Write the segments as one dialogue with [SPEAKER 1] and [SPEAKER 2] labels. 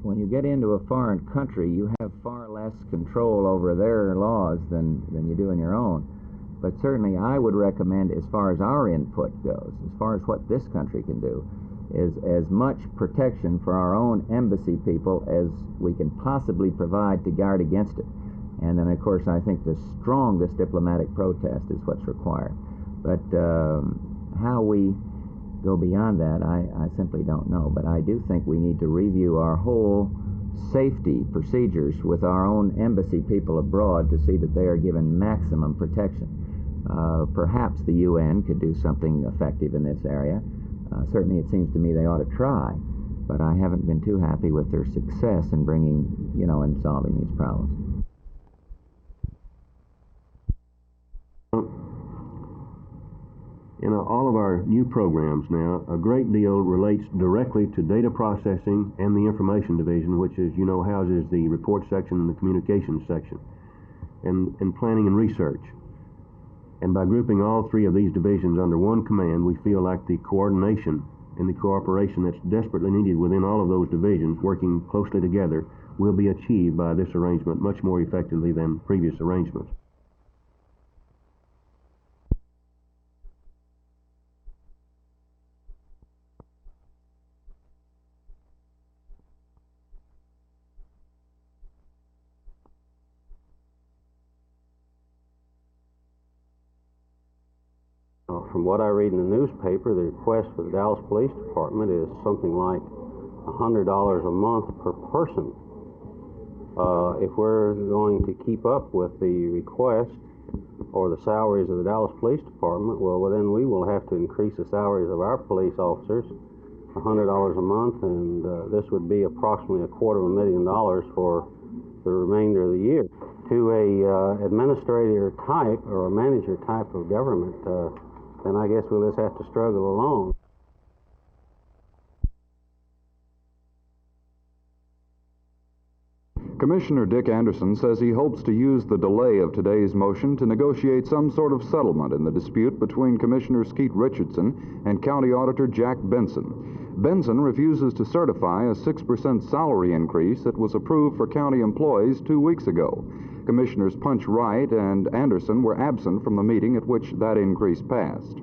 [SPEAKER 1] When you get into a foreign country, you have far less control over their laws than you do in your own. But certainly I would recommend, as far as our input goes, as far as what this country can do, is as much protection for our own embassy people as we can possibly provide to guard against it. And then, of course, I think the strongest diplomatic protest is what's required. But how we go beyond that, I simply don't know. But I do think we need to review our whole safety procedures with our own embassy people abroad to see that they are given maximum protection. Perhaps the UN could do something effective in this area. Certainly it seems to me they ought to try, but I haven't been too happy with their success in bringing, in solving these problems.
[SPEAKER 2] In all of our new programs now, a great deal relates directly to data processing and the information division, which, as you know, houses the report section and the communications section, and planning and research. And by grouping all three of these divisions under one command, we feel like the coordination and the cooperation that's desperately needed within all of those divisions, working closely together, will be achieved by this arrangement much more effectively than previous arrangements. From what I read in the newspaper, the request for the Dallas Police Department is something like $100 a month per person. If we're going to keep up with the request or the salaries of the Dallas Police Department, well, then we will have to increase the salaries of our police officers $100 a month, and this would be approximately $250,000 for the remainder of the year. To a administrator type or a manager type of government, then I guess we'll just have to struggle along.
[SPEAKER 3] Commissioner Dick Anderson says he hopes to use the delay of today's motion to negotiate some sort of settlement in the dispute between Commissioner Skeet Richardson and County Auditor Jack Benson. Benson refuses to certify a 6% salary increase that was approved for county employees 2 weeks ago. Commissioners Punch Wright and Anderson were absent from the meeting at which that increase passed.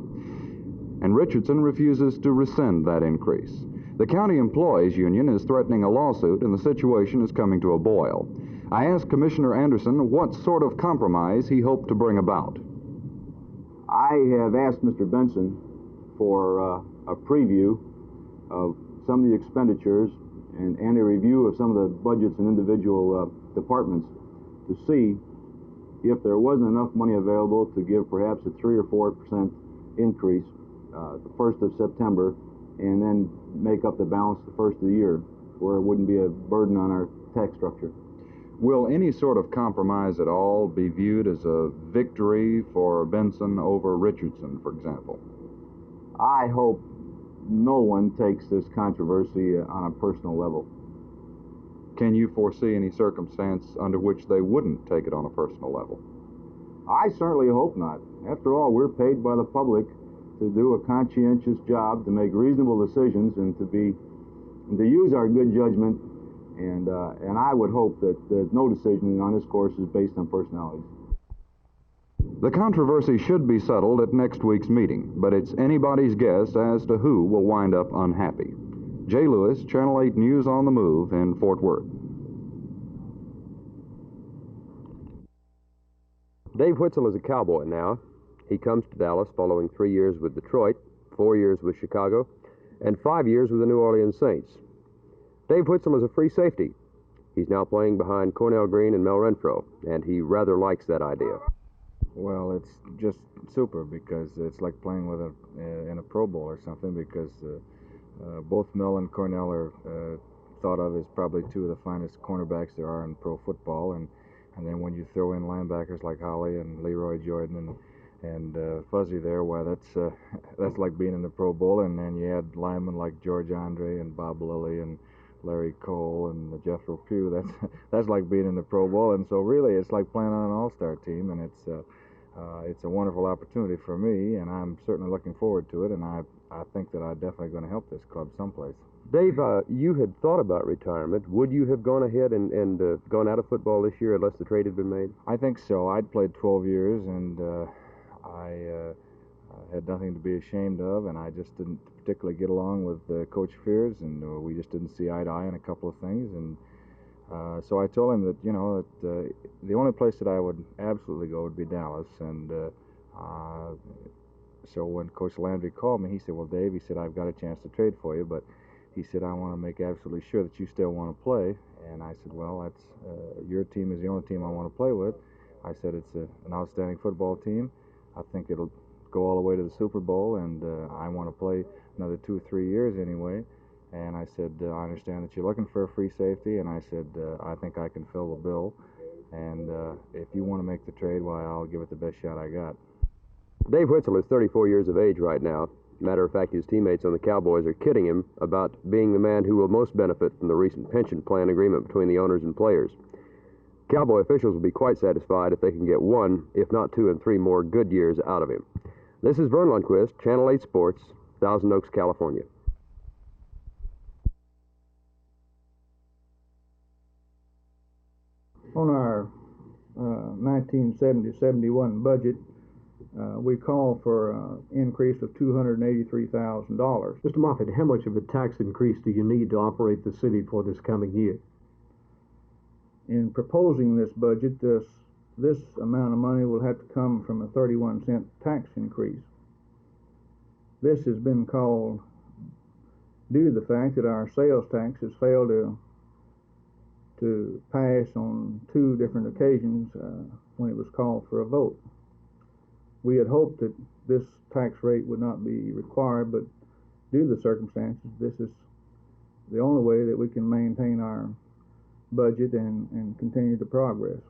[SPEAKER 3] And Richardson refuses to rescind that increase. The County Employees Union is threatening a lawsuit, and the situation is coming to a boil. I asked Commissioner Anderson what sort of compromise he hoped to bring about.
[SPEAKER 4] I have asked Mr. Benson for a preview of some of the expenditures and a review of some of the budgets in individual departments to see if there wasn't enough money available to give perhaps a 3 or 4% increase the 1st of September, and then make up the balance the 1st of the year, where it wouldn't be a burden on our tax structure.
[SPEAKER 3] Will any sort of compromise at all be viewed as a victory for Benson over Richardson, for example?
[SPEAKER 4] I hope no one takes this controversy on a personal level.
[SPEAKER 3] Can you foresee any circumstance under which they wouldn't take it on a personal level?
[SPEAKER 4] I certainly hope not. After all, we're paid by the public to do a conscientious job, to make reasonable decisions, and to use our good judgment. And I would hope that no decision on this course is based on personalities.
[SPEAKER 3] The controversy should be settled at next week's meeting, but it's anybody's guess as to who will wind up unhappy. Jay Lewis, Channel 8 News on the Move in Fort Worth.
[SPEAKER 5] Dave Witzel is a Cowboy now. He comes to Dallas following 3 years with Detroit, 4 years with Chicago, and 5 years with the New Orleans Saints. Dave Witzel is a free safety. He's now playing behind Cornell Green and Mel Renfro, and he rather likes that idea.
[SPEAKER 6] Well, it's just super because it's like playing with in a Pro Bowl or something, because both Mel and Cornell are thought of as probably two of the finest cornerbacks there are in pro football, and then when you throw in linebackers like Holly and Leroy Jordan and Fuzzy there, why that's like being in the Pro Bowl. And then you add linemen like George Andre and Bob Lilly and Larry Cole and Jethro Pugh. That's like being in the Pro Bowl. And so really it's like playing on an all-star team, and it's it's a wonderful opportunity for me, and I'm certainly looking forward to it, and I think that I'm definitely going to help this club someplace.
[SPEAKER 5] Dave, you had thought about retirement. Would you have gone ahead and gone out of football this year unless the trade had been made?
[SPEAKER 6] I think so. I'd played 12 years, and I had nothing to be ashamed of, and I just didn't particularly get along with Coach Fears, and we just didn't see eye to eye on a couple of things, and so I told him that, you know, that the only place that I would absolutely go would be Dallas, and so when Coach Landry called me, he said, well, Dave, he said, I've got a chance to trade for you, but he said, I want to make absolutely sure that you still want to play. And I said, well, that's your team is the only team I want to play with. I said, it's an outstanding football team. I think it'll go all the way to the Super Bowl, and I want to play another 2 or 3 years anyway. And I said, I understand that you're looking for a free safety, and I said, I think I can fill the bill. And if you want to make the trade, why, I'll give it the best shot I got.
[SPEAKER 5] Dave Witzel is 34 years of age right now. Matter of fact, his teammates on the Cowboys are kidding him about being the man who will most benefit from the recent pension plan agreement between the owners and players. Cowboy officials will be quite satisfied if they can get 1, if not 2 and 3 more good years out of him. This is Vern Lundquist, Channel 8 Sports, Thousand Oaks, California.
[SPEAKER 7] On our 1970-71 budget, we call for an increase of $283,000.
[SPEAKER 8] Mr. Moffitt, how much of a tax increase do you need to operate the city for this coming year?
[SPEAKER 7] In proposing this budget, this amount of money will have to come from a 31-cent tax increase. This has been called due to the fact that our sales tax has failed to pass on 2 different occasions when it was called for a vote. We had hoped that this tax rate would not be required, but due to the circumstances, this is the only way that we can maintain our budget and continue to progress.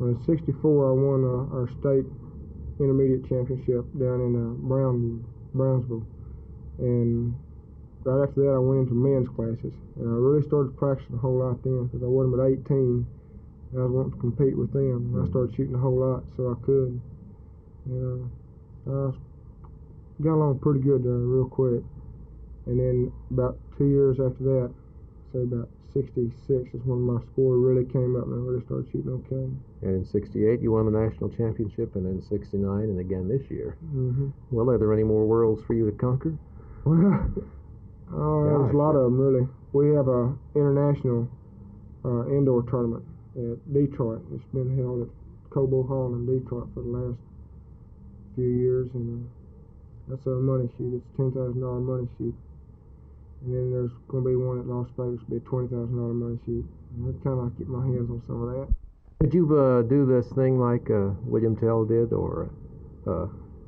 [SPEAKER 9] In '64, I won our state intermediate championship down in Brownsville, and right after that, I went into men's classes, and I really started practicing a whole lot then, because I wasn't but 18, and I was wanting to compete with them, and I started shooting a whole lot so I could. And I got along pretty good there real quick, and then about 2 years after that, say about '66 is when my score really came up and I really started shooting okay.
[SPEAKER 8] And in '68, you won the national championship, and in '69, and again this year.
[SPEAKER 9] Mm-hmm.
[SPEAKER 8] Well, are there any more worlds for you to conquer?
[SPEAKER 9] Well, there's a lot of them, really. We have a international indoor tournament at Detroit. It's been held at Cobo Hall in Detroit for the last few years, and that's a money shoot. It's a $10,000 money shoot. And then there's going to be one at Las Vegas, be a $20,000 money shoot. And I'd kind of like to get my hands on some of that.
[SPEAKER 8] Did you do this thing like William Tell did, or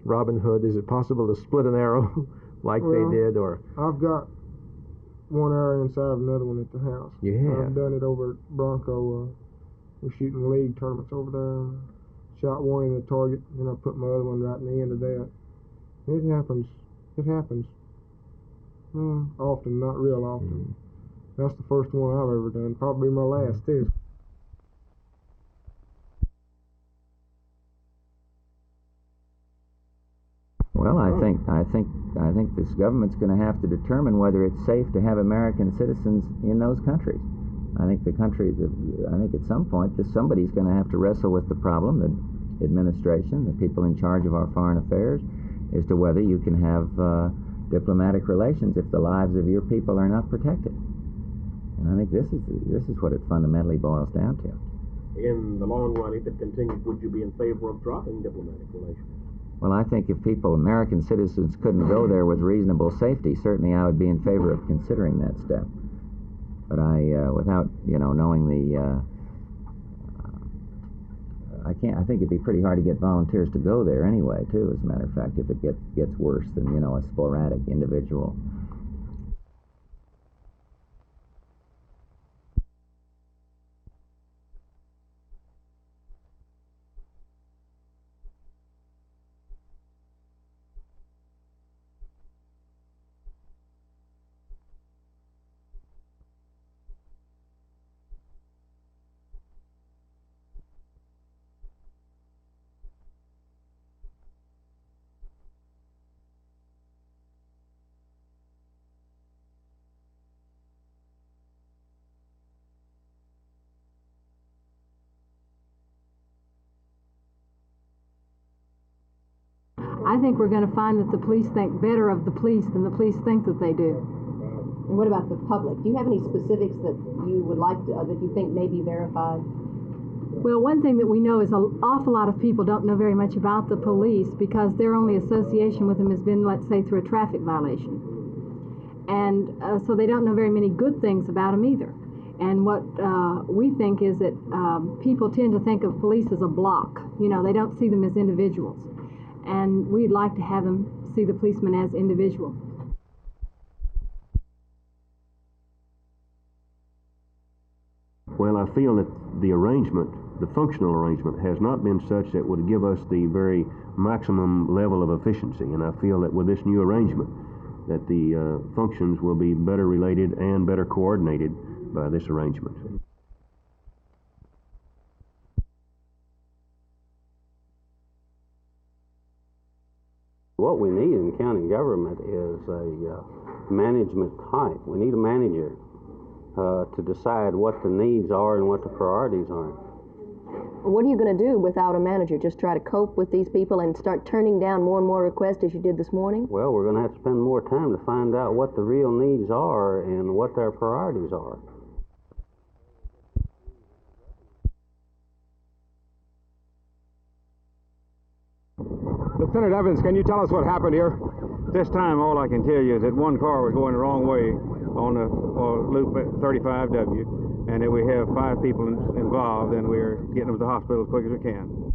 [SPEAKER 8] Robin Hood? Is it possible to split an arrow like they did? Or
[SPEAKER 9] I've got one arrow inside of another one at the house.
[SPEAKER 8] You have?
[SPEAKER 9] I've done it over at Bronco. We're shooting league tournaments over there. Shot one in the target, then I put my other one right in the end of that. It happens. It happens. Often, not real often. That's the first one I've ever done. Probably my last too.
[SPEAKER 1] Well, I think this government's going to have to determine whether it's safe to have American citizens in those countries. I think at some point somebody's going to have to wrestle with the problem, the administration, the people in charge of our foreign affairs, as to whether you can have diplomatic relations if the lives of your people are not protected. And I think this is what it fundamentally boils down to.
[SPEAKER 10] In the long run, if it continues, would you be in favor of dropping diplomatic relations?
[SPEAKER 1] Well, I think if people, American citizens, couldn't go there with reasonable safety, certainly I would be in favor of considering that step. But without, knowing the, I think it'd be pretty hard to get volunteers to go there anyway, too, as a matter of fact, if it gets worse than, a sporadic individual.
[SPEAKER 10] I think we're going to find that the police think better of the police than the police think that they do.
[SPEAKER 11] And what about the public? Do you have any specifics that you would like to, that you think may be verified?
[SPEAKER 10] Well, one thing that we know is an awful lot of people don't know very much about the police because their only association with them has been, let's say, through a traffic violation. And so they don't know very many good things about them either. And what we think is that people tend to think of police as a block. They don't see them as individuals. And we'd like to have them see the policeman as individual.
[SPEAKER 12] Well, I feel that the arrangement, the functional arrangement, has not been such that would give us the very maximum level of efficiency. And I feel that with this new arrangement, that the functions will be better related and better coordinated by this arrangement.
[SPEAKER 2] What we need in county government is a management type. We need a manager to decide what the needs are and what the priorities are.
[SPEAKER 11] What are you going to do without a manager? Just try to cope with these people and start turning down more and more requests as you did this morning?
[SPEAKER 2] Well, we're going to have to spend more time to find out what the real needs are and what their priorities are.
[SPEAKER 13] Lieutenant Evans, can you tell us what happened here?
[SPEAKER 4] This time, all I can tell you is that one car was going the wrong way on the Loop 35W, and that we have 5 people involved, and we're getting them to the hospital as quick as we can.